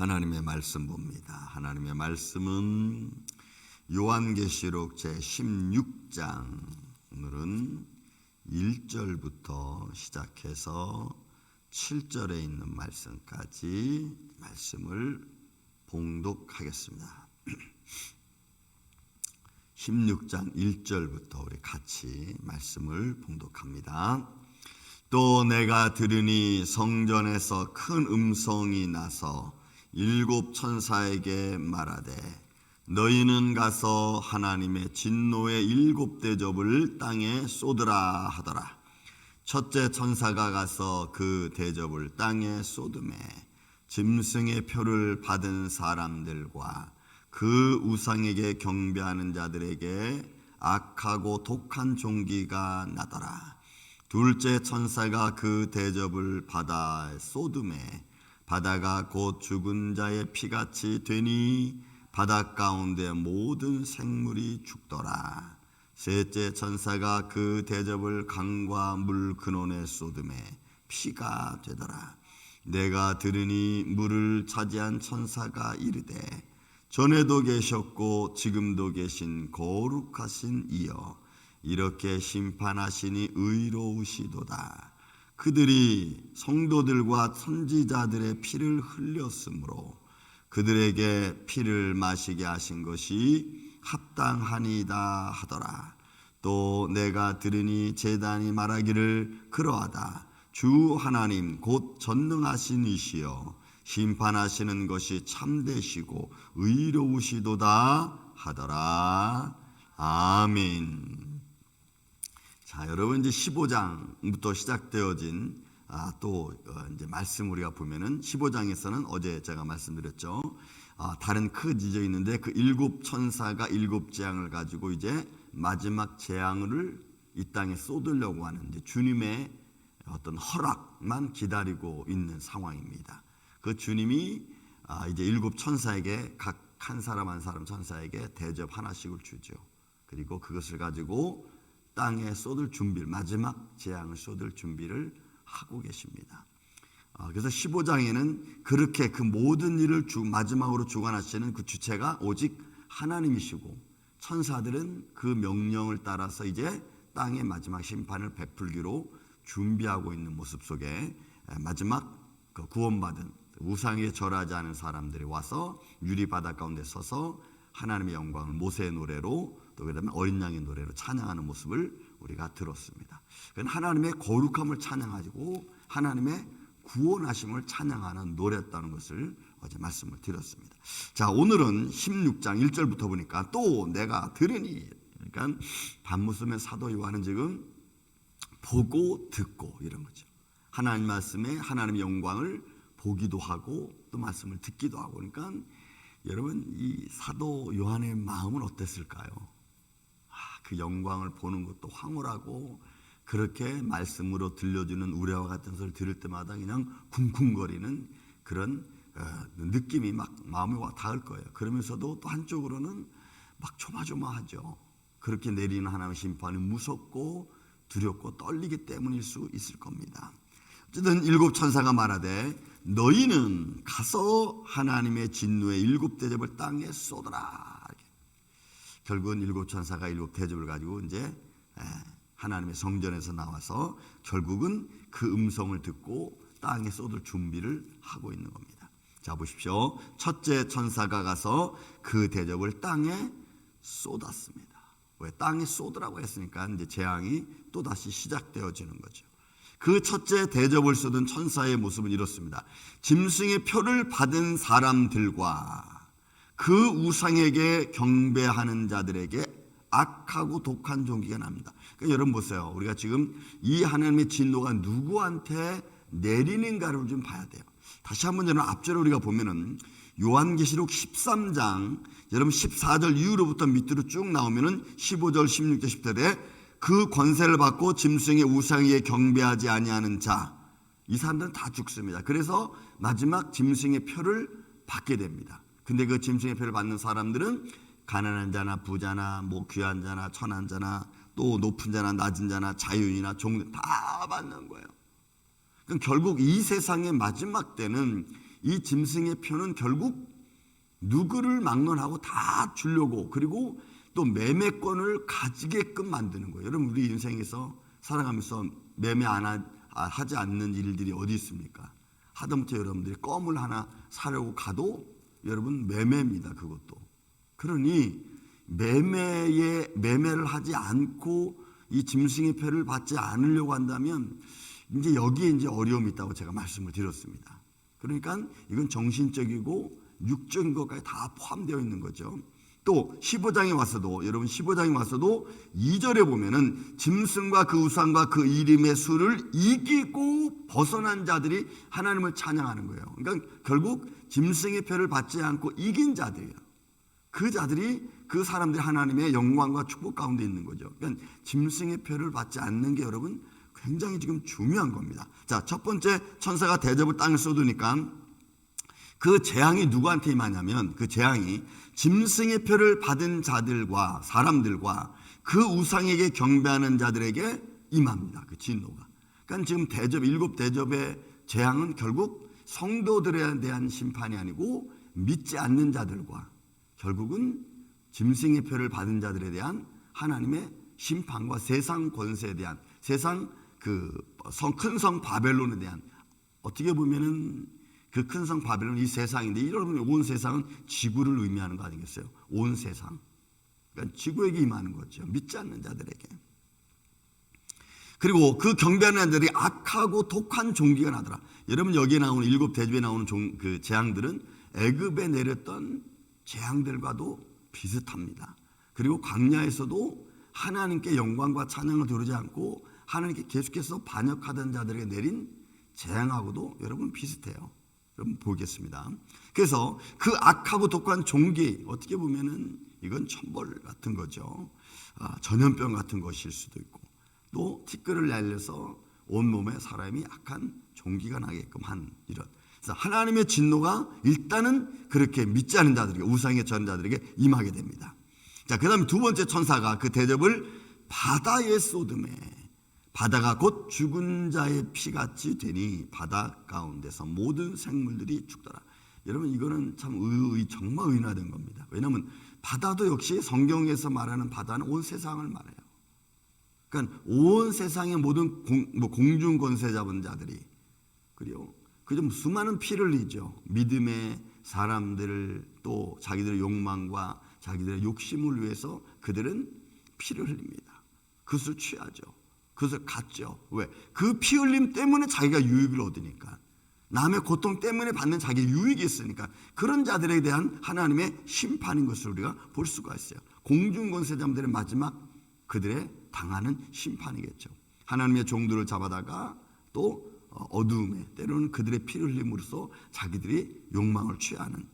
하나님의 말씀 봅니다. 하나님의 말씀은 요한계시록 제16장, 오늘은 1절부터 시작해서 7절에 있는 말씀까지 말씀을 봉독하겠습니다. 16장 1절부터 우리 같이 말씀을 봉독합니다. 또 내가 들으니 성전에서 큰 음성이 나서 일곱 천사에게 말하되 너희는 가서 하나님의 진노의 일곱 대접을 땅에 쏟으라 하더라. 첫째 천사가 가서 그 대접을 땅에 쏟음에 짐승의 표를 받은 사람들과 그 우상에게 경배하는 자들에게 악하고 독한 종기가 나더라. 둘째 천사가 그 대접을 받아 쏟음에 바다가 곧 죽은 자의 피같이 되니 바다 가운데 모든 생물이 죽더라. 셋째 천사가 그 대접을 강과 물 근원에 쏟음에 피가 되더라. 내가 들으니 물을 차지한 천사가 이르되 전에도 계셨고 지금도 계신 거룩하신 이여 이렇게 심판하시니 의로우시도다. 그들이 성도들과 선지자들의 피를 흘렸으므로 그들에게 피를 마시게 하신 것이 합당하니이다 하더라. 또 내가 들으니 제단이 말하기를 그러하다. 주 하나님 곧 전능하신 이시여 심판하시는 것이 참되시고 의로우시도다 하더라. 아멘. 자, 여러분 이제 15장부터 시작되어진 이제 말씀 우리가 보면은 15장에서는 어제 제가 말씀드렸죠. 다른 큰 지적이 있는데 그 일곱 천사가 일곱 재앙을 가지고 이제 마지막 재앙을 이 땅에 쏟으려고 하는 이제 주님의 어떤 허락만 기다리고 있는 상황입니다. 그 주님이 이제 일곱 천사에게 각 한 사람 한 사람 천사에게 대접 하나씩을 주죠. 그리고 그것을 가지고 땅에 쏟을 준비를, 마지막 재앙을 쏟을 준비를 하고 계십니다. 그래서 15장에는 그렇게 그 모든 일을 마지막으로 주관하시는 그 주체가 오직 하나님이시고 천사들은 그 명령을 따라서 이제 땅의 마지막 심판을 베풀기로 준비하고 있는 모습 속에 마지막 그 구원받은 우상에 절하지 않은 사람들이 와서 유리바다 가운데 서서 하나님의 영광을 모세의 노래로 또 그다음에 어린 양의 노래로 찬양하는 모습을 우리가 들었습니다. 하나님의 거룩함을 찬양하고 하나님의 구원하심을 찬양하는 노래였다는 것을 어제 말씀을 드렸습니다. 자, 오늘은 16장 1절부터 보니까 또 내가 들으니, 그러니까 반무씀의 사도 요한은 지금 보고 듣고 이런 거죠. 하나님 말씀에 하나님의 영광을 보기도 하고 또 말씀을 듣기도 하고, 그러니까 여러분 이 사도 요한의 마음은 어땠을까요? 그 영광을 보는 것도 황홀하고 그렇게 말씀으로 들려주는 우레와 같은 소리를 들을 때마다 그냥 쿵쿵거리는 그런 느낌이 막 마음에 와 닿을 거예요. 그러면서도 또 한쪽으로는 막 조마조마하죠. 그렇게 내리는 하나님의 심판이 무섭고 두렵고 떨리기 때문일 수 있을 겁니다. 어쨌든 일곱 천사가 말하되 너희는 가서 하나님의 진노의 일곱 대접을 땅에 쏟아라. 결국은 일곱 천사가 일곱 대접을 가지고 이제 하나님의 성전에서 나와서 결국은 그 음성을 듣고 땅에 쏟을 준비를 하고 있는 겁니다. 자, 보십시오. 첫째 천사가 가서 그 대접을 땅에 쏟았습니다. 왜 땅에 쏟으라고 했으니까 이제 재앙이 또 다시 시작되어지는 거죠. 그 첫째 대접을 쏟은 천사의 모습은 이렇습니다. 짐승의 표를 받은 사람들과 그 우상에게 경배하는 자들에게 악하고 독한 종기가 납니다. 그러니까 여러분 보세요. 우리가 지금 이 하나님의 진노가 누구한테 내리는가를 좀 봐야 돼요. 다시 한번 여러분 앞절에 우리가 보면은 요한계시록 13장 여러분 14절 이후로부터 밑으로 쭉 나오면은 15절 16절 10절에 그 권세를 받고 짐승의 우상에 경배하지 아니하는 자, 이 사람들은 다 죽습니다. 그래서 마지막 짐승의 표를 받게 됩니다. 근데 그 짐승의 표를 받는 사람들은 가난한 자나 부자나 뭐 귀한 자나 천한 자나 또 높은 자나 낮은 자나 자유인이나 종들 다 받는 거예요. 그럼 결국 이 세상의 마지막 때는 이 짐승의 표는 결국 누구를 막론하고 다 주려고, 그리고 또 매매권을 가지게끔 만드는 거예요. 여러분, 우리 인생에서 살아가면서 매매 하지 않는 일들이 어디 있습니까? 하다못해 여러분들이 껌을 하나 사려고 가도 여러분 매매입니다. 그것도. 그러니 매매를 하지 않고 이 짐승의 표를 받지 않으려고 한다면 이제 여기에 이제 어려움이 있다고 제가 말씀을 드렸습니다. 그러니까 이건 정신적이고 육적인 것까지 다 포함되어 있는 거죠. 또 15장에 와서도, 여러분 15장에 와서도 2절에 보면은 짐승과 그 우상과 그 이름의 수를 이기고 벗어난 자들이 하나님을 찬양하는 거예요. 그러니까 결국 짐승의 표를 받지 않고 이긴 자들이에요. 그 자들이, 그 사람들이 하나님의 영광과 축복 가운데 있는 거죠. 그러니까 짐승의 표를 받지 않는 게 여러분 굉장히 지금 중요한 겁니다. 자, 첫 번째, 천사가 대접을 땅에 쏟으니까 그 재앙이 누구한테 임하냐면, 그 재앙이 짐승의 표를 받은 자들과 사람들과 그 우상에게 경배하는 자들에게 임합니다. 그 진노가. 그러니까 지금 일곱 대접의 재앙은 결국 성도들에 대한 심판이 아니고 믿지 않는 자들과 결국은 짐승의 표를 받은 자들에 대한 하나님의 심판과 세상 권세에 대한, 세상 큰 성 바벨론에 대한, 어떻게 보면은 그 큰 성 바벨론, 이 세상인데, 여러분 온 세상은 지구를 의미하는 거 아니겠어요? 온 세상. 그러니까 지구에게 임하는 거죠. 믿지 않는 자들에게. 그리고 그 경배하는 자들이 악하고 독한 종기가 나더라. 여러분 여기에 나오는 일곱 대접에 나오는 그 재앙들은 애굽에 내렸던 재앙들과도 비슷합니다. 그리고 광야에서도 하나님께 영광과 찬양을 두르지 않고 하나님께 계속해서 반역하던 자들에게 내린 재앙하고도 여러분 비슷해요. 여러분 보겠습니다. 그래서 그 악하고 독한 종기, 어떻게 보면은 이건 천벌 같은 거죠. 전염병 같은 것일 수도 있고, 또 티끌을 날려서 온몸에 사람이 악한 종기가 나게끔 한 이런. 그래서 하나님의 진노가 일단은 그렇게 믿지 않은 자들에게, 우상에 절한 자들에게 임하게 됩니다. 자, 그 다음에 두 번째 천사가 그 대접을 바다에 쏟음에, 바다가 곧 죽은 자의 피같이 되니 바다 가운데서 모든 생물들이 죽더라. 여러분 이거는 참 정말 의인화된 겁니다. 왜냐하면 바다도 역시 성경에서 말하는 바다는 온 세상을 말해요. 그러니까 온 세상의 모든 공중 권세 잡은 자들이, 그리고 그저 수많은 피를 흘리죠. 믿음의 사람들을, 또 자기들의 욕망과 자기들의 욕심을 위해서 그들은 피를 흘립니다. 그것을 취하죠. 그것을 갖죠. 왜? 그 피 흘림 때문에 자기가 유익을 얻으니까, 남의 고통 때문에 받는 자기의 유익이 있으니까, 그런 자들에 대한 하나님의 심판인 것을 우리가 볼 수가 있어요. 공중 권세자들의 마지막 그들의 당하는 심판이겠죠. 하나님의 종들을 잡아다가 또 어두움에, 때로는 그들의 피를 흘림으로써 자기들이 욕망을 취하는.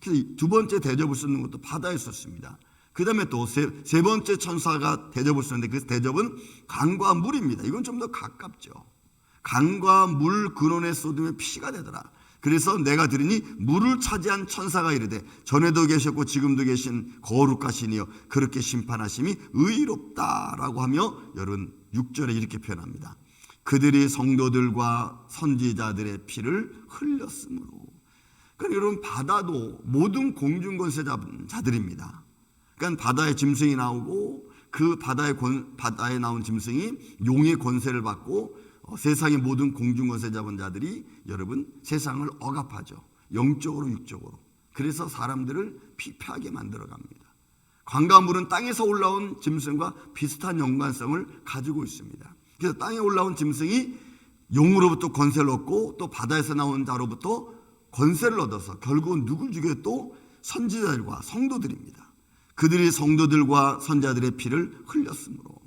그래서 두 번째 대접을 쓰는 것도 바다에 썼습니다. 그 다음에 또 세 번째 천사가 대접을 쓰는데, 그 대접은 강과 물입니다. 이건 좀 더 가깝죠. 강과 물 근원에 쏟으면 피가 되더라. 그래서 내가 들으니 물을 차지한 천사가 이르되, 전에도 계셨고 지금도 계신 거룩하신 이여 그렇게 심판하심이 의롭다라고 하며, 여러분 6절에 이렇게 표현합니다. 그들이 성도들과 선지자들의 피를 흘렸으므로. 그러니까 여러분 바다도 모든 공중권세자들입니다. 그러니까 바다에 짐승이 나오고, 그 바다에 나온 짐승이 용의 권세를 받고, 세상의 모든 공중권세 잡은 자들이 여러분 세상을 억압하죠. 영적으로 육적으로. 그래서 사람들을 피폐하게 만들어 갑니다. 강과 물은 땅에서 올라온 짐승과 비슷한 연관성을 가지고 있습니다. 그래서 땅에 올라온 짐승이 용으로부터 권세를 얻고, 또 바다에서 나온 자로부터 권세를 얻어서 결국은 누굴 죽여도 또 선지자들과 성도들입니다. 그들이 성도들과 선자들의 피를 흘렸으므로.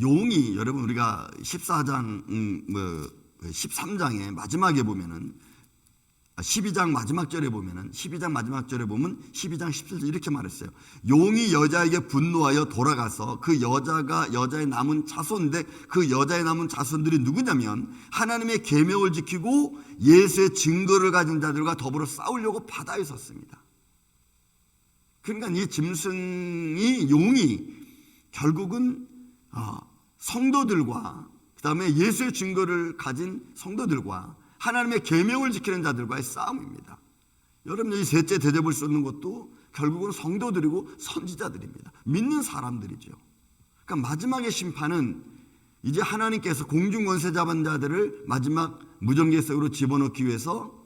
용이, 여러분 우리가 14장 13장의 마지막에 보면은, 12장 마지막 절에 보면은, 12장 마지막 절에 보면 12장 17절 이렇게 말했어요. 용이 여자에게 분노하여 돌아가서 그 여자의 남은 자손인데, 그 여자의 남은 자손들이 누구냐면 하나님의 계명을 지키고 예수의 증거를 가진 자들과 더불어 싸우려고 바다에 섰습니다. 그러니까 이 짐승이, 용이 결국은 성도들과, 그 다음에 예수의 증거를 가진 성도들과 하나님의 계명을 지키는 자들과의 싸움입니다. 여러분, 이 셋째 대접을 쏟는 것도 결국은 성도들이고 선지자들입니다. 믿는 사람들이죠. 그러니까 마지막의 심판은 이제 하나님께서 공중 권세 잡은 자들을 마지막 무정계 속으로 집어넣기 위해서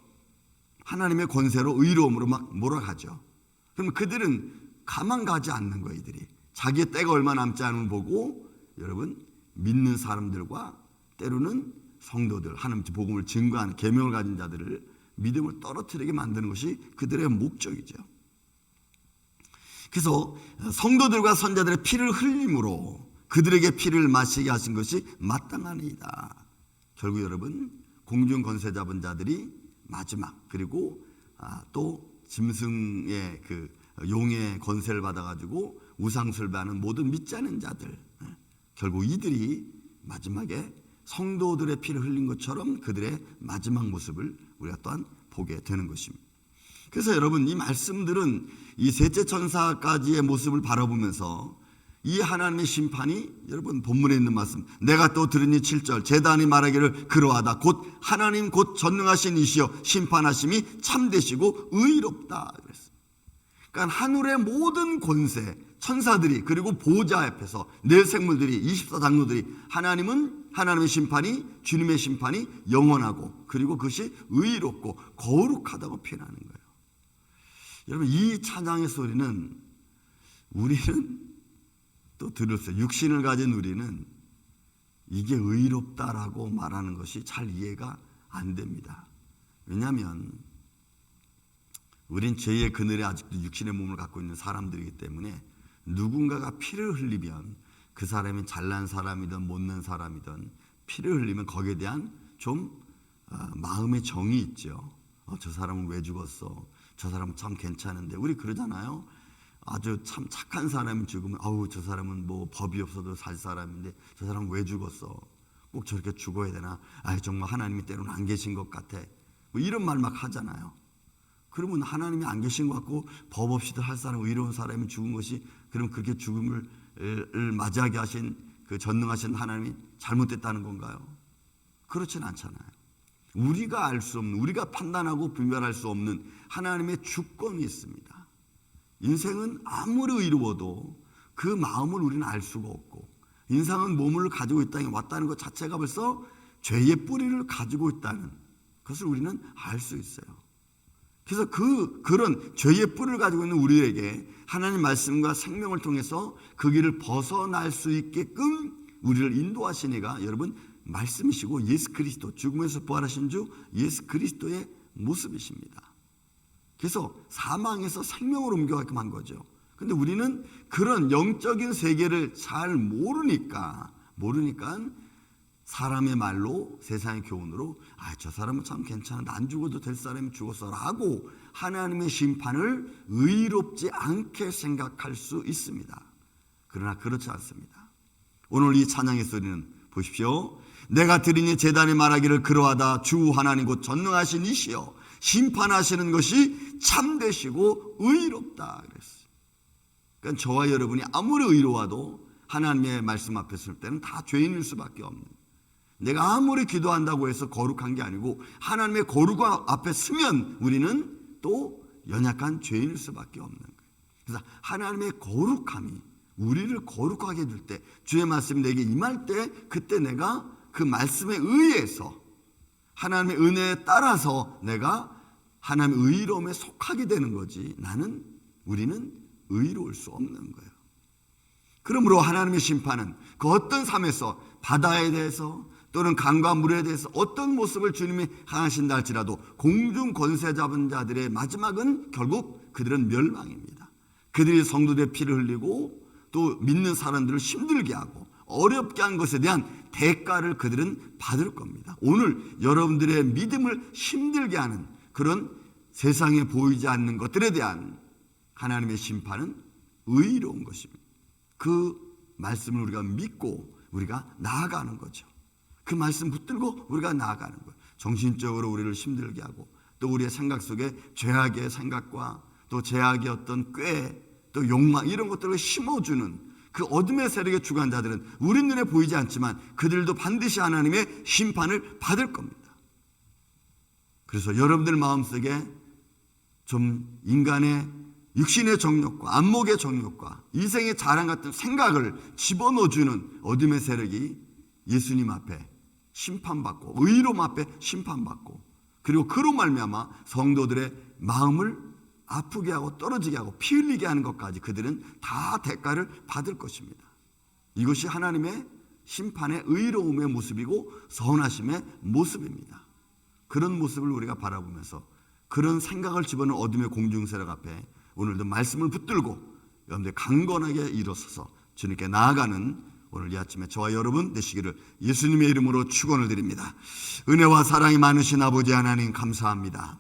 하나님의 권세로 의로움으로 막 몰아가죠. 그럼 그들은 가만 가지 않는 거예요. 이들이 자기의 때가 얼마 남지 않은 보고 여러분 믿는 사람들과 때로는 성도들, 하나님 복음을 증거하는 계명을 가진 자들을 믿음을 떨어뜨리게 만드는 것이 그들의 목적이죠. 그래서 성도들과 선자들의 피를 흘림으로 그들에게 피를 마시게 하신 것이 마땅하니이다. 결국 여러분 공중 권세 잡은 자들이 마지막, 그리고 또 짐승의 그 용의 권세를 받아가지고 우상숭배하는 모든 믿지 않은 자들, 결국 이들이 마지막에 성도들의 피를 흘린 것처럼 그들의 마지막 모습을 우리가 또한 보게 되는 것입니다. 그래서 여러분 이 말씀들은 이 셋째 천사까지의 모습을 바라보면서 이 하나님의 심판이, 여러분 본문에 있는 말씀, 내가 또 들으니 7절 제단이 말하기를 그러하다 곧 하나님 곧 전능하신 이시여 심판하심이 참되시고 의롭다 그랬어요. 그러니까 하늘의 모든 권세, 천사들이, 그리고 보좌 앞에서 내 생물들이, 24장로들이 하나님의 심판이, 주님의 심판이 영원하고 그리고 그것이 의롭고 거룩하다고 표현하는 거예요. 여러분 이 찬양의 소리는 우리는 또 들었어요. 육신을 가진 우리는 이게 의롭다라고 말하는 것이 잘 이해가 안 됩니다. 왜냐하면 우린 죄의 그늘에 아직도 육신의 몸을 갖고 있는 사람들이기 때문에 누군가가 피를 흘리면 그 사람이 잘난 사람이든 못난 사람이든 피를 흘리면 거기에 대한 좀 마음의 정이 있죠. 저 사람은 왜 죽었어? 저 사람은 참 괜찮은데. 우리 그러잖아요. 아주 참 착한 사람이 죽으면 저 사람은 뭐 법이 없어도 살 사람인데 저 사람은 왜 죽었어? 꼭 저렇게 죽어야 되나? 정말 하나님이 때로는 안 계신 것 같아. 뭐 이런 말 막 하잖아요. 그러면 하나님이 안 계신 것 같고 법 없이도 할 사람, 의로운 사람이 죽은 것이, 그럼 그렇게 죽음을 맞이하게 하신 그 전능하신 하나님이 잘못됐다는 건가요? 그렇진 않잖아요. 우리가 알 수 없는, 우리가 판단하고 분별할 수 없는 하나님의 주권이 있습니다. 인생은 아무리 의로워도 그 마음을 우리는 알 수가 없고, 인생은 몸을 가지고 이 땅에 왔다는 것 자체가 벌써 죄의 뿌리를 가지고 있다는 것을 우리는 알 수 있어요. 그래서 그런 죄의 뿌리를 가지고 있는 우리에게 하나님 말씀과 생명을 통해서 그 길을 벗어날 수 있게끔 우리를 인도하신 이가 여러분 말씀이시고 예수 그리스도, 죽음에서 부활하신 주 예수 그리스도의 모습이십니다. 그래서 사망에서 생명으로 옮겨가게끔 한 거죠. 근데 우리는 그런 영적인 세계를 잘 모르니까 사람의 말로, 세상의 교훈으로 저 사람은 참 괜찮은데 안 죽어도 될 사람이 죽었어 라고 하나님의 심판을 의롭지 않게 생각할 수 있습니다. 그러나 그렇지 않습니다. 오늘 이 찬양의 소리는 보십시오. 내가 들으니 제단이 말하기를 그러하다 주 하나님 곧 전능하신 이시여 심판하시는 것이 참되시고 의롭다 그랬어요. 그러니까 저와 여러분이 아무리 의로워도 하나님의 말씀 앞에 설 때는 다 죄인일 수밖에 없는, 내가 아무리 기도한다고 해서 거룩한 게 아니고 하나님의 거룩 앞에 서면 우리는 또 연약한 죄인일 수밖에 없는 거예요. 그래서 하나님의 거룩함이 우리를 거룩하게 해줄 때, 주의 말씀이 내게 임할 때, 그때 내가 그 말씀에 의해서 하나님의 은혜에 따라서 내가 하나님의 의로움에 속하게 되는 거지, 우리는 의로울 수 없는 거예요. 그러므로 하나님의 심판은 그 어떤 삶에서 바다에 대해서 또는 강과 물에 대해서 어떤 모습을 주님이 행하신다 할지라도 공중 권세 잡은 자들의 마지막은 결국 그들은 멸망입니다. 그들이 성도들의 피를 흘리고 또 믿는 사람들을 힘들게 하고 어렵게 한 것에 대한 대가를 그들은 받을 겁니다. 오늘 여러분들의 믿음을 힘들게 하는 그런 세상에 보이지 않는 것들에 대한 하나님의 심판은 의로운 것입니다. 그 말씀을 우리가 믿고 우리가 나아가는 거죠. 그 말씀 붙들고 우리가 나아가는 거예요. 정신적으로 우리를 힘들게 하고 또 우리의 생각 속에 죄악의 생각과 또 죄악의 어떤 꾀, 또 욕망, 이런 것들을 심어주는 그 어둠의 세력의 주관자들은 우리 눈에 보이지 않지만 그들도 반드시 하나님의 심판을 받을 겁니다. 그래서 여러분들 마음속에 좀 인간의 육신의 정욕과 안목의 정욕과 이생의 자랑 같은 생각을 집어넣어주는 어둠의 세력이 예수님 앞에 심판받고 의로움 앞에 심판받고, 그리고 그로 말미암아 성도들의 마음을 아프게 하고 떨어지게 하고 피 흘리게 하는 것까지 그들은 다 대가를 받을 것입니다. 이것이 하나님의 심판의 의로움의 모습이고 선하심의 모습입니다. 그런 모습을 우리가 바라보면서 그런 생각을 집어넣은 어둠의 공중세력 앞에 오늘도 말씀을 붙들고 여러분들 강건하게 일어서서 주님께 나아가는 오늘 이 아침에 저와 여러분 되시기를 예수님의 이름으로 축원을 드립니다. 은혜와 사랑이 많으신 아버지 하나님 감사합니다.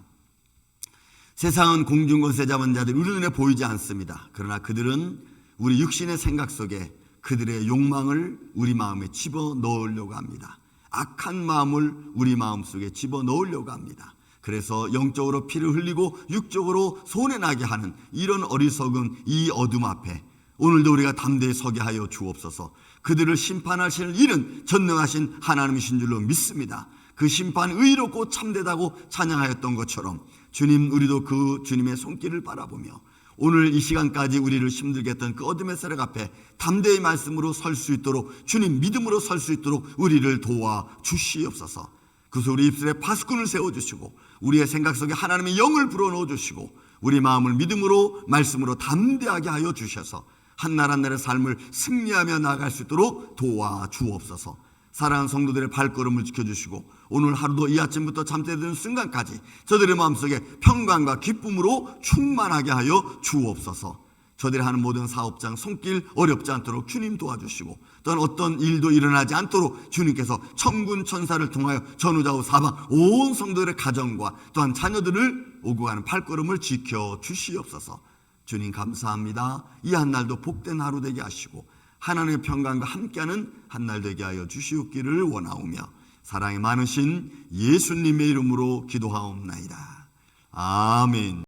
세상은 공중권세 잡은 자들이 우리 눈에 보이지 않습니다. 그러나 그들은 우리 육신의 생각 속에 그들의 욕망을 우리 마음에 집어넣으려고 합니다. 악한 마음을 우리 마음속에 집어넣으려고 합니다. 그래서 영적으로 피를 흘리고 육적으로 손해나게 하는 이런 어리석은 이 어둠 앞에 오늘도 우리가 담대히 서게 하여 주옵소서. 그들을 심판하실 일은 전능하신 하나님이신 줄로 믿습니다. 그 심판 의롭고 참되다고 찬양하였던 것처럼 주님, 우리도 그 주님의 손길을 바라보며 오늘 이 시간까지 우리를 힘들게 했던 그 어둠의 세력 앞에 담대히 말씀으로 설 수 있도록, 주님 믿음으로 설 수 있도록 우리를 도와 주시옵소서. 그래서 우리 입술에 파수꾼을 세워주시고 우리의 생각 속에 하나님의 영을 불어넣어 주시고 우리 마음을 믿음으로 말씀으로 담대하게 하여 주셔서 한날 한날의 삶을 승리하며 나아갈 수 있도록 도와 주옵소서. 사랑하는 성도들의 발걸음을 지켜주시고 오늘 하루도 이 아침부터 잠들는 순간까지 저들의 마음속에 평강과 기쁨으로 충만하게 하여 주옵소서. 저들이 하는 모든 사업장 손길 어렵지 않도록 주님 도와주시고, 또한 어떤 일도 일어나지 않도록 주님께서 천군 천사를 통하여 전후좌우 사방 온 성도들의 가정과 또한 자녀들을 오고 가는 발걸음을 지켜주시옵소서. 주님 감사합니다. 이 한날도 복된 하루 되게 하시고 하나님의 평강과 함께하는 한날 되게 하여 주시옵기를 원하오며 사랑이 많으신 예수님의 이름으로 기도하옵나이다. 아멘.